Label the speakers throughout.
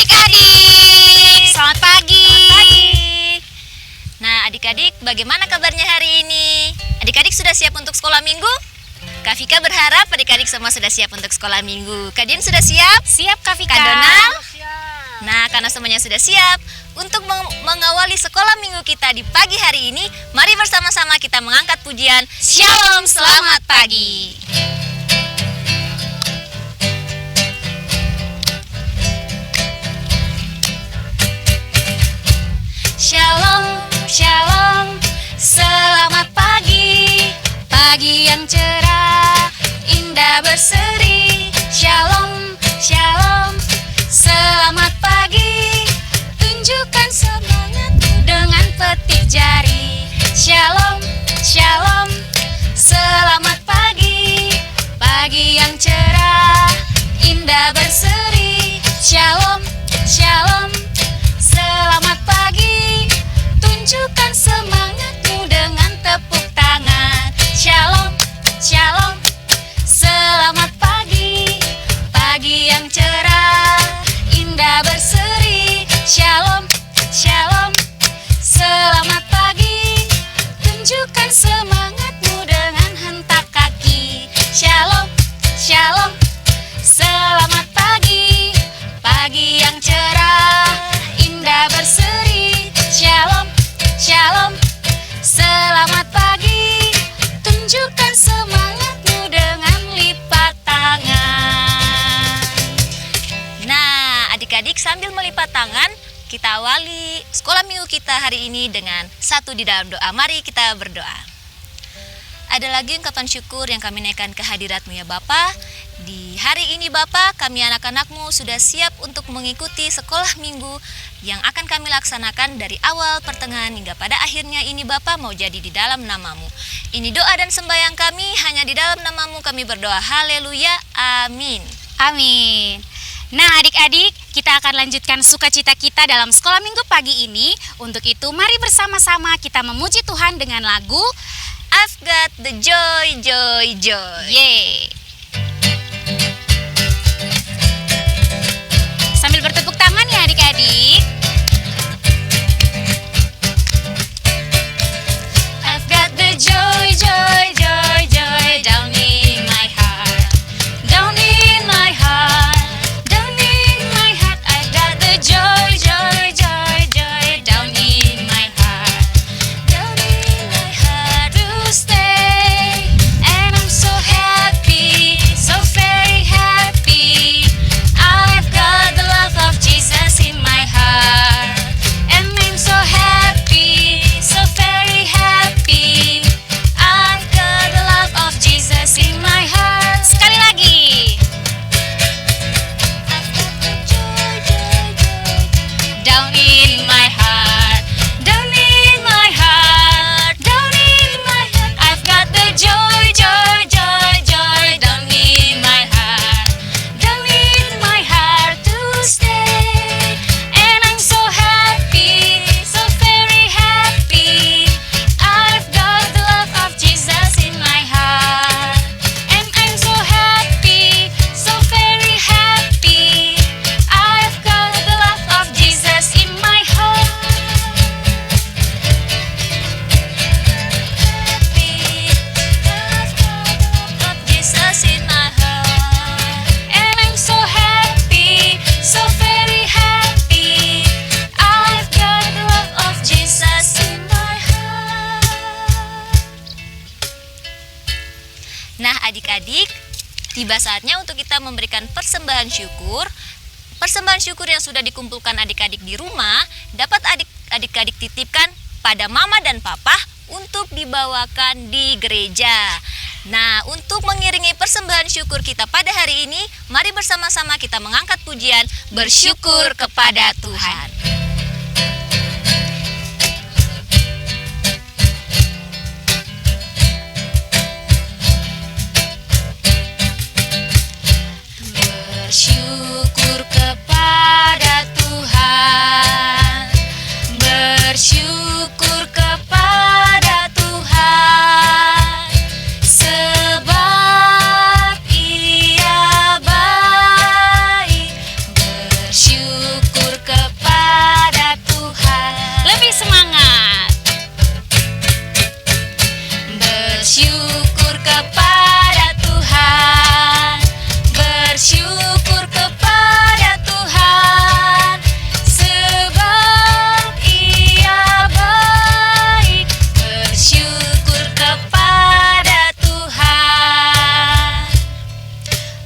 Speaker 1: adik-adik, selamat pagi. Nah, adik-adik, bagaimana kabarnya hari ini? Adik-adik sudah siap untuk sekolah minggu? Kak Vika berharap adik-adik semua sudah siap untuk sekolah minggu. Kak Dian sudah siap?
Speaker 2: Siap, Kak Vika.
Speaker 1: Kak Donal? Nah, karena semuanya sudah siap untuk mengawali sekolah minggu kita di pagi hari ini, mari bersama-sama kita mengangkat pujian Shalom, selamat pagi. Shalom, shalom, selamat pagi, pagi yang cerah, indah berseri. Shalom, shalom, selamat pagi, tunjukkan semangatmu dengan petik jari. Shalom, shalom, selamat pagi, pagi yang cerah, indah berseri. Shalom, shalom, selamat pagi, tunjukkan semangatmu dengan tepuk tangan. Shalom, shalom, selamat pagi, pagi yang cerah, indah berseri. Shalom, shalom, selamat pagi, tunjukkan semangatmu dengan hentak kaki. Shalom, shalom, selamat pagi, pagi yang cerah, indah berseri. Shalom, shalom, selamat pagi, tunjukkan semangatmu dengan lipat tangan. Nah, adik-adik, sambil melipat tangan, kita awali sekolah minggu kita hari ini dengan satu di dalam doa. Mari kita berdoa. Ada lagi ungkapan syukur yang kami naikkan ke hadirat-Mu ya Bapa. Di hari ini Bapa, kami anak-anak-Mu sudah siap untuk mengikuti sekolah minggu yang akan kami laksanakan dari awal, pertengahan hingga pada akhirnya ini Bapa, mau jadi di dalam nama-Mu. Ini doa dan sembahyang kami, hanya di dalam nama-Mu kami berdoa. Haleluya, amin.
Speaker 2: Amin. Nah, adik-adik, kita akan lanjutkan sukacita kita dalam sekolah minggu pagi ini. Untuk itu, mari bersama-sama kita memuji Tuhan dengan lagu
Speaker 1: I've got the joy, joy, joy.
Speaker 2: Yeay. Sambil bertepuk tangan ya adik-adik.
Speaker 1: I've got the joy, joy, joy, joy down in my heart, down in my heart, down in my heart. I've got the joy, joy, joy, joy down in my heart, down in my heart to stay. And I'm so happy, so very happy. I've got the love of Jesus in my heart, and I'm so happy, so very happy. I've got the love of Jesus in my heart.
Speaker 2: Sekali lagi.
Speaker 1: I've got the joy, joy, joy down in my heart, down in my heart, down in my heart. I've got the joy, joy, joy, joy down in my heart, down in my heart to stay. And I'm so happy, so very happy. I've got the love of Jesus in my heart, and I'm so happy, so very happy. I've got the love of Jesus in my heart. Happy, I've got the love of Jesus in my heart, and I'm so happy, so very happy. I've got the love of Jesus in my heart. Nah, adik-adik, tiba saatnya untuk kita memberikan persembahan syukur. Persembahan syukur yang sudah dikumpulkan adik-adik di rumah dapat adik-adik titipkan pada mama dan papa untuk dibawakan di gereja. Nah, untuk mengiringi persembahan syukur kita pada hari ini, mari bersama-sama kita mengangkat pujian bersyukur kepada Tuhan. Bersyukur kepada Tuhan, bersyukur kepada Tuhan, sebab Ia baik. Bersyukur kepada Tuhan, bersyukur kepada Tuhan, sebab Ia baik, bersyukur kepada Tuhan.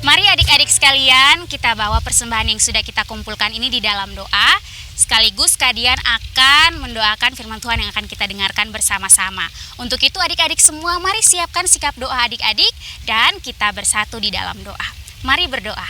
Speaker 2: Mari adik-adik sekalian, kita bawa persembahan yang sudah kita kumpulkan ini di dalam doa. Sekaligus kalian akan mendoakan firman Tuhan yang akan kita dengarkan bersama-sama. Untuk itu adik-adik semua, mari siapkan sikap doa adik-adik dan kita bersatu di dalam doa. Mari berdoa.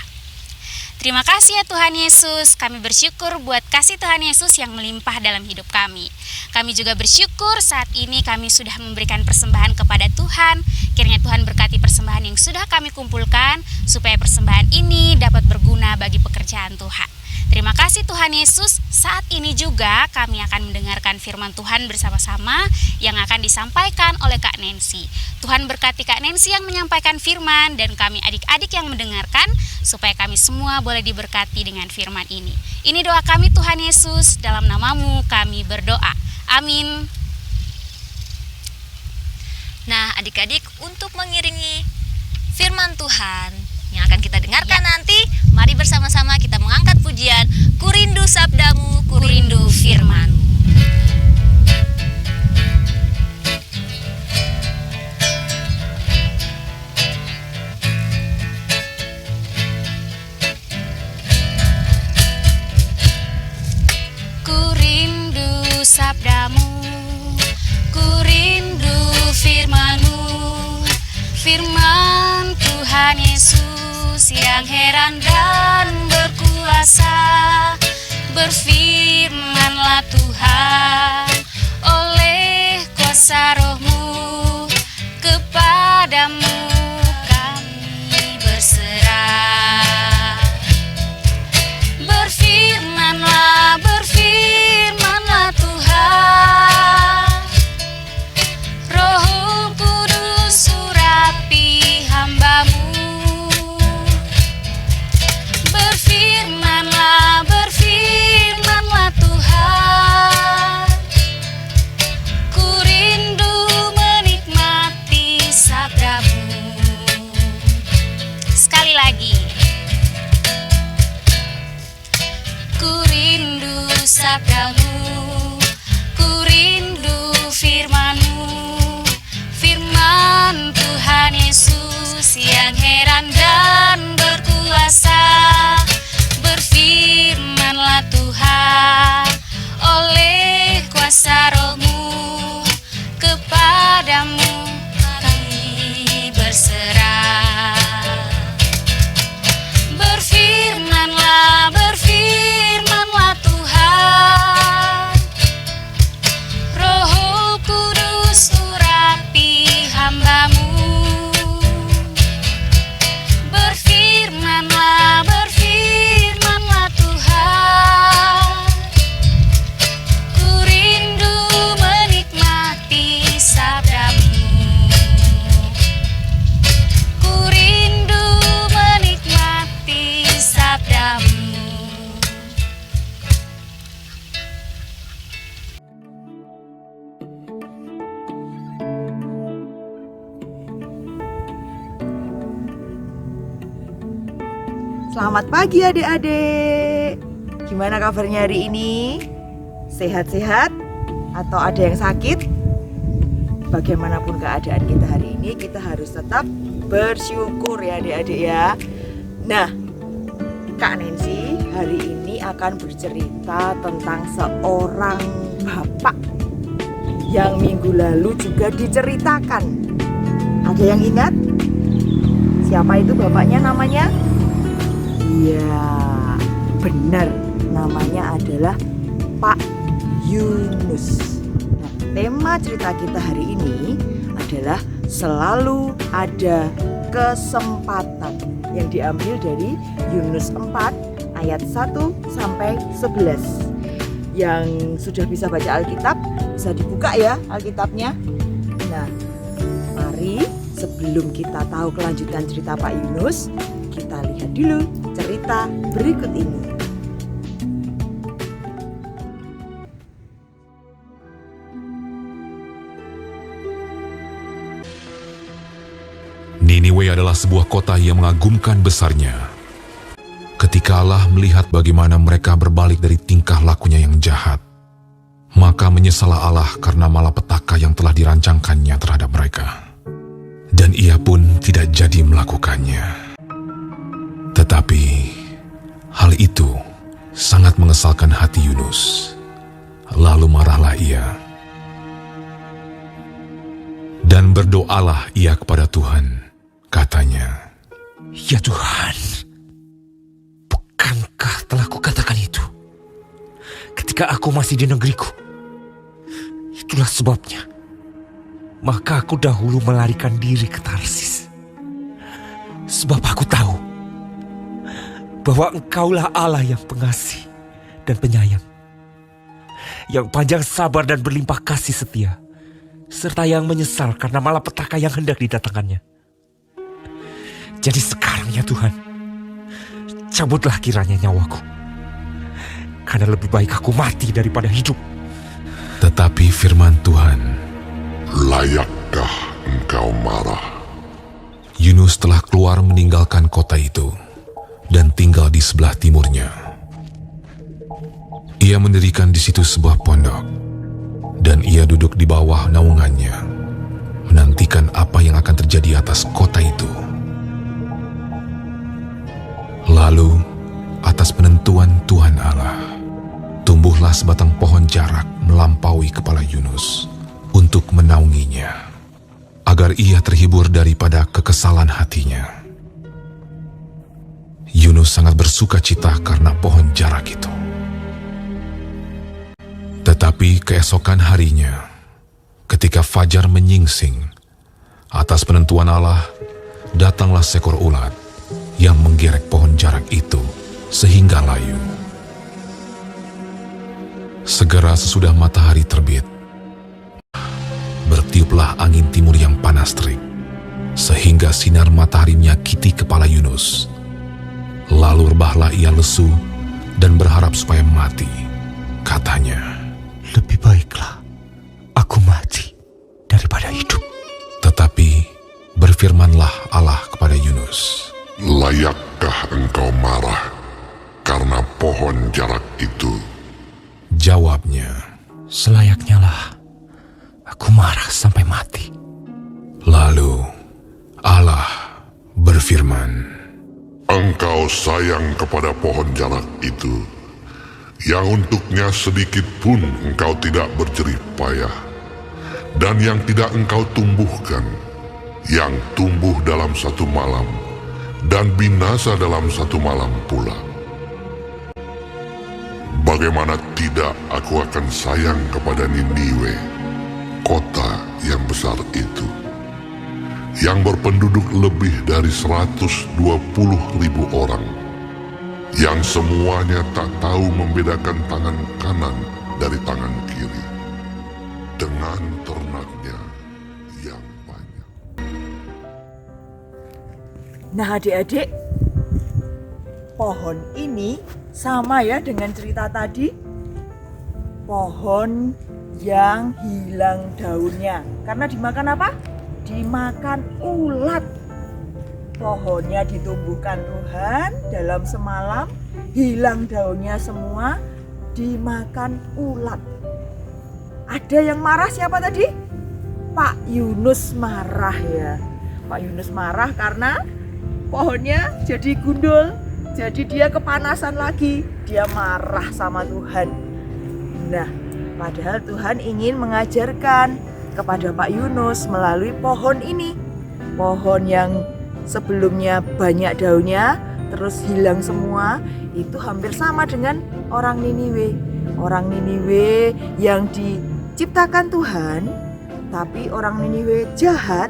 Speaker 2: Terima kasih ya Tuhan Yesus, kami bersyukur buat kasih Tuhan Yesus yang melimpah dalam hidup kami. Kami juga bersyukur saat ini kami sudah memberikan persembahan kepada Tuhan. Kiranya Tuhan berkati persembahan yang sudah kami kumpulkan, supaya persembahan ini dapat berguna bagi pekerjaan Tuhan. Terima kasih Tuhan Yesus. Saat ini juga kami akan mendengarkan firman Tuhan bersama-sama yang akan disampaikan oleh Kak Nancy. Tuhan berkati Kak Nancy yang menyampaikan firman dan kami adik-adik yang mendengarkan, supaya kami semua boleh diberkati dengan firman ini. Ini doa kami Tuhan Yesus, dalam nama-Mu kami berdoa. Amin.
Speaker 1: Nah adik-adik, untuk mengiringi firman Tuhan yang akan kita dengarkan nanti, mari bersama-sama kita mengangkat pujian Ku Rindu Sabdamu, Ku Rindu Firman.
Speaker 2: Ku rindu sabdamu, ku rindu firman-Mu, firman Tuhan Yesus yang heran dan berkuasa. Berfirmanlah Tuhan oleh kuasa Roh-Mu, kepadamu kami berserah. Berfirmanlah, berfirmanlah Tuhan, Roh Kudus urapi hamba-Mu. Berfirmanlah, berfirmanlah Tuhan, ku rindu menikmati sabda-Mu. Sekali lagi. Ku rindu sabda-Mu, ku rindu firman-Mu, firman Tuhan Yesus yang heran dan berkuasa. Berfirmanlah Tuhan oleh kuasa Roh-Mu, kepadamu kami berserah. Berfirmanlah, berfirmanlah Tuhan, Roh Kudus urapi hamba-Mu. Berfirmanlah, berfirmanlah Tuhan, ku rindu menikmati sabda-Mu. Ku rindu menikmati sabda-Mu.
Speaker 3: Selamat pagi adik-adik. Gimana kabarnya hari ini? Sehat-sehat? Atau ada yang sakit? Bagaimanapun keadaan kita hari ini, kita harus tetap bersyukur ya adik-adik ya. Nah, Kak Nancy hari ini akan bercerita tentang seorang bapak yang minggu lalu juga diceritakan. Ada yang ingat? Siapa itu bapaknya namanya? Iya, benar. Namanya adalah Pak Yunus. Nah, tema cerita kita hari ini adalah selalu ada kesempatan, yang diambil dari Yunus 4 ayat 1 sampai 11. Yang sudah bisa baca Alkitab, bisa dibuka ya Alkitabnya. Nah, mari sebelum kita tahu kelanjutan cerita Pak Yunus, kita lihat dulu cerita berikut ini.
Speaker 4: Niniwe adalah sebuah kota yang mengagumkan besarnya. Ketika Allah melihat bagaimana mereka berbalik dari tingkah lakunya yang jahat, maka menyesallah Allah karena malapetaka yang telah dirancangkannya terhadap mereka. Dan ia pun tidak jadi melakukannya. Tetapi hal itu sangat mengesalkan hati Yunus. Lalu marahlah ia. Dan berdoalah ia kepada Tuhan. Katanya,
Speaker 5: "Ya Tuhan, bukankah telah kukatakan itu ketika aku masih di negeriku? Itulah sebabnya maka aku dahulu melarikan diri ke Tarsis. Sebab aku tahu bahwa Engkaulah Allah yang pengasih dan penyayang, yang panjang sabar dan berlimpah kasih setia, serta yang menyesal karena malapetaka yang hendak didatangkannya. Jadi sekarang ya Tuhan, cabutlah kiranya nyawaku, karena lebih baik aku mati daripada hidup."
Speaker 4: tetapi firman Tuhan,
Speaker 6: Layakkah engkau marah?
Speaker 4: Yunus telah keluar meninggalkan kota itu dan tinggal di sebelah timurnya. Ia mendirikan di situ sebuah pondok, dan ia duduk di bawah naungannya, menantikan apa yang akan terjadi atas kota itu. Lalu, atas penentuan Tuhan Allah, tumbuhlah sebatang pohon jarak melampaui kepala Yunus untuk menaunginya, agar ia terhibur daripada kekesalan hatinya. Yunus sangat bersuka cita karena pohon jarak itu. Tetapi keesokan harinya, ketika fajar menyingsing, atas penentuan Allah, datanglah seekor ulat yang menggerek pohon jarak itu sehingga layu. Segera sesudah matahari terbit, bertiuplah angin timur yang panas terik, sehingga sinar matahari menyakiti kepala Yunus. Lalu rebahlah ia lesu dan berharap supaya mati. Katanya,
Speaker 5: "Lebih baiklah aku mati daripada hidup."
Speaker 4: tetapi berfirmanlah Allah kepada Yunus,
Speaker 6: Layakkah engkau marah karena pohon jarak itu?
Speaker 4: Jawabnya,
Speaker 5: "Selayaknya lah aku marah sampai mati."
Speaker 4: Lalu Allah berfirman,
Speaker 6: Engkau sayang kepada pohon jarak itu, yang untuknya sedikit pun engkau tidak berjerih payah, dan yang tidak engkau tumbuhkan, yang tumbuh dalam satu malam, dan binasa dalam satu malam pula. Bagaimana tidak aku akan sayang kepada Niniwe, kota yang besar itu, yang berpenduduk lebih dari 120.000 orang, yang semuanya tak tahu membedakan tangan kanan dari tangan kiri, dengan ternaknya yang banyak.
Speaker 3: Nah adik-adik, pohon ini sama ya dengan cerita tadi. Pohon yang hilang daunnya karena dimakan apa? Dimakan ulat. Pohonnya ditumbuhkan Tuhan dalam semalam, hilang daunnya semua, dimakan ulat. Ada yang marah siapa tadi? Pak Yunus marah ya. Pak Yunus marah karena pohonnya jadi gundul, jadi dia kepanasan lagi, dia marah sama Tuhan. Nah, padahal Tuhan ingin mengajarkan kepada Pak Yunus melalui pohon ini. Pohon yang sebelumnya banyak daunnya, terus hilang semua, itu hampir sama dengan orang Niniwe. Orang Niniwe yang diciptakan Tuhan, tapi orang Niniwe jahat,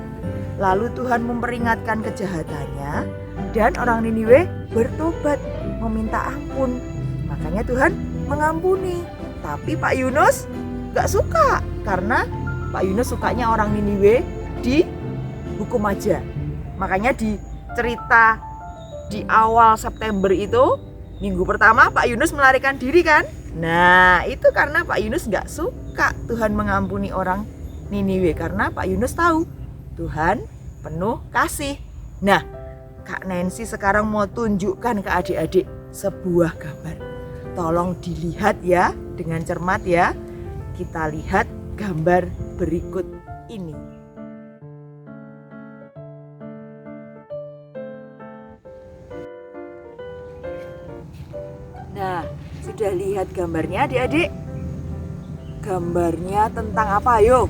Speaker 3: lalu Tuhan memperingatkan kejahatannya, dan orang Niniwe bertobat, meminta ampun. Makanya Tuhan mengampuni. Tapi Pak Yunus gak suka, karena Pak Yunus sukanya orang Niniwe dihukum aja. Makanya di cerita di awal September itu, minggu pertama Pak Yunus melarikan diri kan. Nah itu karena Pak Yunus gak suka Tuhan mengampuni orang Niniwe, karena Pak Yunus tahu Tuhan penuh kasih. Nah, Kak Nancy sekarang mau tunjukkan ke adik-adik sebuah gambar. Tolong dilihat ya dengan cermat ya. Kita lihat gambar berikut ini. Nah, sudah lihat gambarnya adik-adik? Gambarnya tentang apa ayo?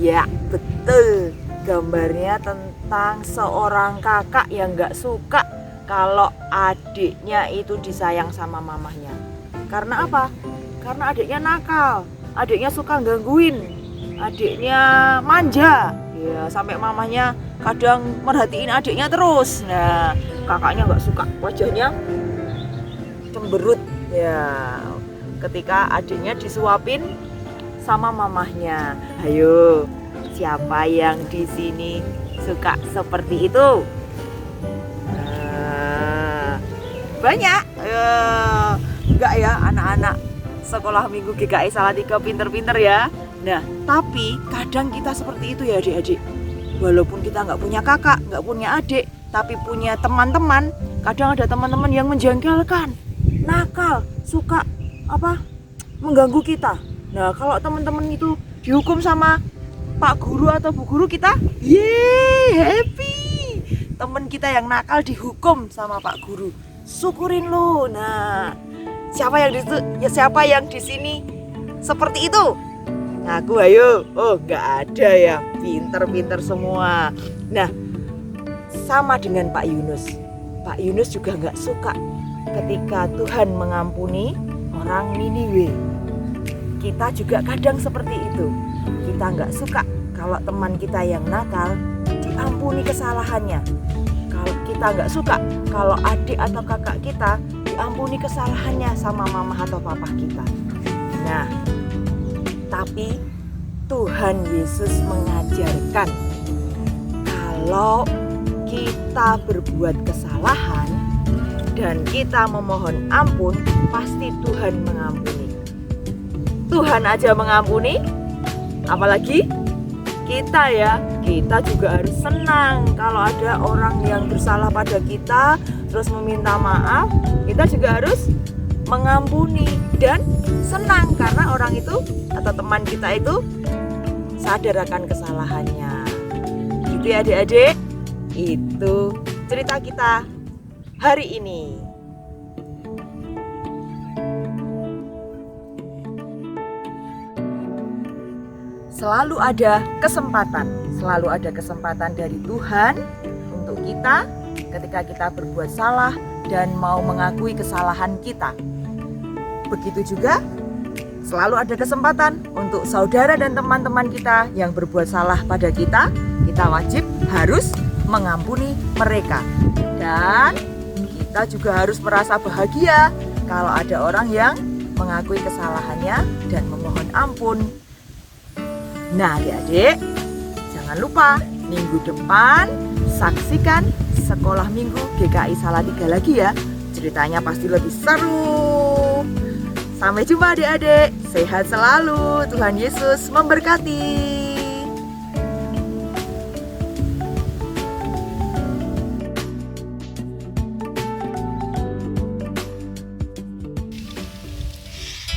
Speaker 3: Ya, betul. Gambarnya tentang seorang kakak yang gak suka kalau adiknya itu disayang sama mamahnya. Karena apa? Karena adiknya nakal, adiknya suka gangguin, adiknya manja. Ya, sampai mamahnya kadang merhatiin adiknya terus. Nah, kakaknya gak suka, wajahnya cemberut. Ya, ketika adiknya disuapin sama mamahnya. Ayo, siapa yang di sini suka seperti itu? Banyak. Enggak ya, anak-anak sekolah minggu GKI Salatiga pinter-pinter ya. Nah, tapi kadang kita seperti itu ya adik-adik. Walaupun kita nggak punya kakak, nggak punya adik, tapi punya teman-teman. Kadang ada teman-teman yang menjengkelkan, nakal, suka mengganggu kita. Nah, kalau teman-teman itu dihukum sama Pak Guru atau Bu Guru, kita happy. Teman kita yang nakal dihukum sama Pak Guru, syukurin lo. Nah, siapa yang di sini seperti itu? Aku ayo. Oh, nggak ada ya. Pinter-pinter semua. Nah, sama dengan Pak Yunus. Pak Yunus juga nggak suka ketika Tuhan mengampuni orang Niniwe. Kita juga kadang seperti itu. Kita nggak suka kalau teman kita yang nakal diampuni kesalahannya. Kalau kita nggak suka kalau adik atau kakak kita diampuni kesalahannya sama mama atau papa kita. Nah, tapi Tuhan Yesus mengajarkan kalau kita berbuat kesalahan dan kita memohon ampun, pasti Tuhan mengampuni. Tuhan aja mengampuni, apalagi kita ya. Kita juga harus senang kalau ada orang yang bersalah pada kita terus meminta maaf. Kita juga harus mengampuni dan senang karena orang itu atau teman kita itu sadar akan kesalahannya. Gitu ya adik-adik. Itu cerita kita hari ini. Selalu ada kesempatan dari Tuhan untuk kita ketika kita berbuat salah dan mau mengakui kesalahan kita. Begitu juga selalu ada kesempatan untuk saudara dan teman-teman kita yang berbuat salah pada kita. Kita wajib harus mengampuni mereka. Dan kita juga harus merasa bahagia kalau ada orang yang mengakui kesalahannya dan memohon ampun. Nah adik-adik, jangan lupa minggu depan saksikan Sekolah Minggu GKI Salatiga lagi ya. Ceritanya pasti lebih seru. Sampai jumpa adik-adik. Sehat selalu. Tuhan Yesus memberkati.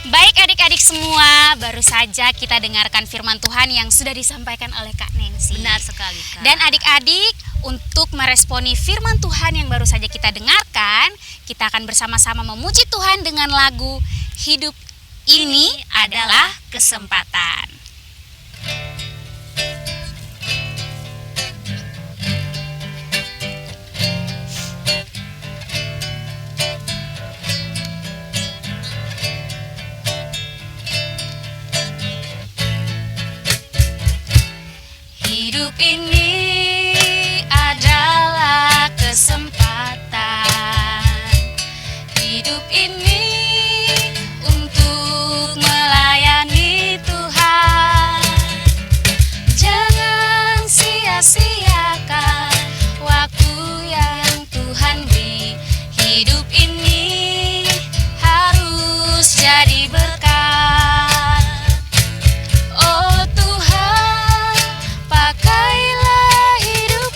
Speaker 2: Baik adik-adik semua, baru saja kita dengarkan firman Tuhan yang sudah disampaikan oleh Kak Nancy.
Speaker 1: Benar sekali, Kak.
Speaker 2: Dan adik-adik, untuk meresponi firman Tuhan yang baru saja kita dengarkan, kita akan bersama-sama memuji Tuhan dengan lagu Hidup Ini Adalah Kesempatan.
Speaker 1: Hidup ini adalah kesempatan. Hidup ini untuk melayani Tuhan. Jangan sia-siakan waktu yang Tuhan beri. Hidup ini harus jadi berkat. Oh Tuhan, pakailah hidup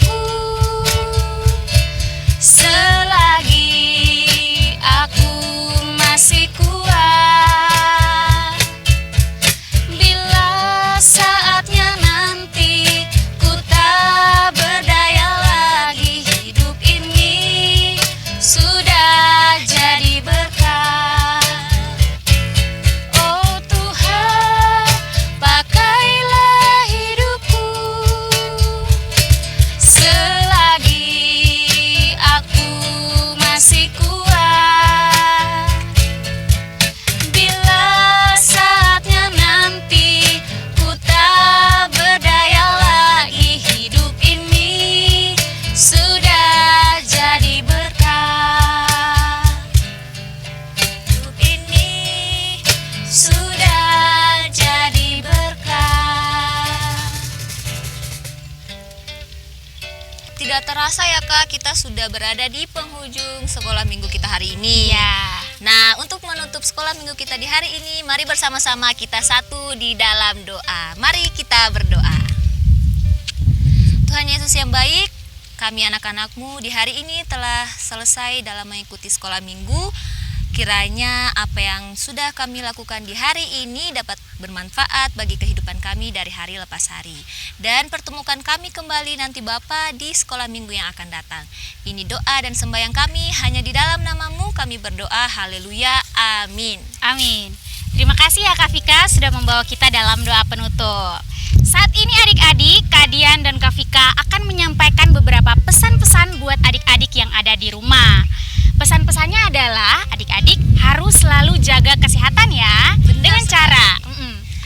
Speaker 1: Tidak terasa ya Kak, kita sudah berada di penghujung sekolah minggu kita hari ini.
Speaker 2: Iya.
Speaker 1: Nah, untuk menutup sekolah minggu kita di hari ini, mari bersama-sama kita satu di dalam doa. Mari kita berdoa. Tuhan Yesus yang baik, kami anak-anak-Mu di hari ini telah selesai dalam mengikuti sekolah minggu. Kiranya apa yang sudah kami lakukan di hari ini dapat bermanfaat bagi kehidupan kami dari hari lepas hari. Dan pertemukan kami kembali nanti Bapa di sekolah minggu yang akan datang. Ini doa dan sembahyang kami hanya di dalam nama-Mu kami berdoa. Haleluya. Amin.
Speaker 2: Amin. Terima kasih ya Kak Vika sudah membawa kita dalam doa penutup. Saat ini adik-adik, Kak Dian dan Kak Vika akan menyampaikan beberapa pesan-pesan buat adik-adik yang ada di rumah. Pesan-pesannya adalah adik-adik harus selalu jaga kesehatan ya.
Speaker 1: Benar
Speaker 2: dengan
Speaker 1: sekali.
Speaker 2: cara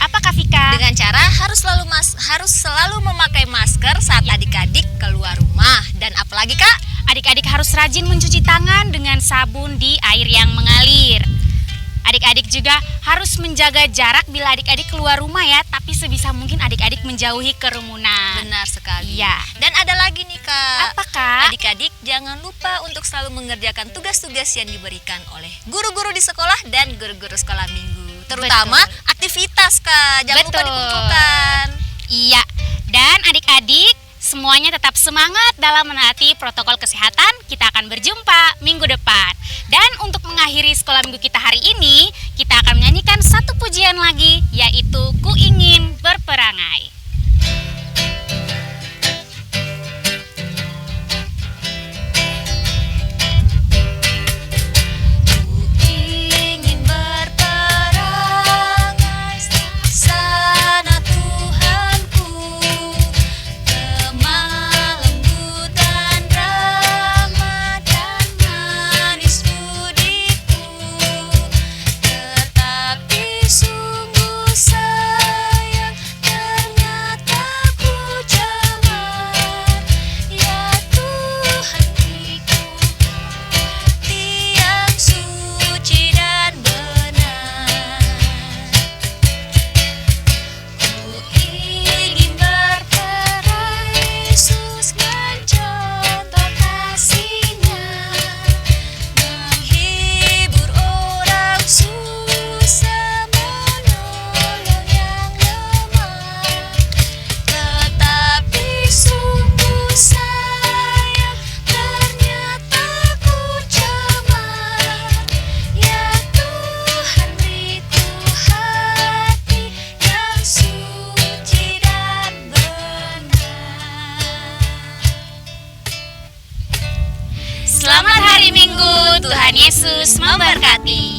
Speaker 2: apa Kak Vika?
Speaker 1: Dengan cara harus selalu memakai masker saat adik-adik keluar rumah. Dan apalagi Kak?
Speaker 2: Adik-adik harus rajin mencuci tangan dengan sabun di air yang mengalir. Adik-adik juga harus menjaga jarak bila adik-adik keluar rumah ya, tapi sebisa mungkin adik-adik menjauhi kerumunan.
Speaker 1: Benar sekali.
Speaker 2: Iya.
Speaker 1: Dan ada lagi nih Kak.
Speaker 2: Apa Kak?
Speaker 1: Adik-adik jangan lupa untuk selalu mengerjakan tugas-tugas yang diberikan oleh guru-guru di sekolah dan guru-guru sekolah minggu. Terutama
Speaker 2: Betul.
Speaker 1: aktivitas Kak, jangan lupa
Speaker 2: Betul.
Speaker 1: dikumpulkan.
Speaker 2: Iya, dan adik-adik semuanya tetap semangat dalam menaati protokol kesehatan. Kita akan berjumpa minggu depan. Dan untuk mengakhiri sekolah minggu kita hari ini, kita akan menyanyikan satu pujian lagi, yaitu Ku Ingin Berperangai.
Speaker 1: Ingin berperangai sana Tuhanku, lemah lembut dan ramah dan manis budiku, tetapi sungguh sayang ternyata ku cemar. Ya Tuhan beriku hati yang suci dan benar. Ku ingin berperangai Yesus mencontoh kasih-Nya, menghibur orang susah, menolong yang lemah. Tetapi sungguh sayang ternyata ku cemar. Ya Tuhan beriku hati yang suci dan benar. Selamat hari Minggu, Tuhan Yesus memberkati.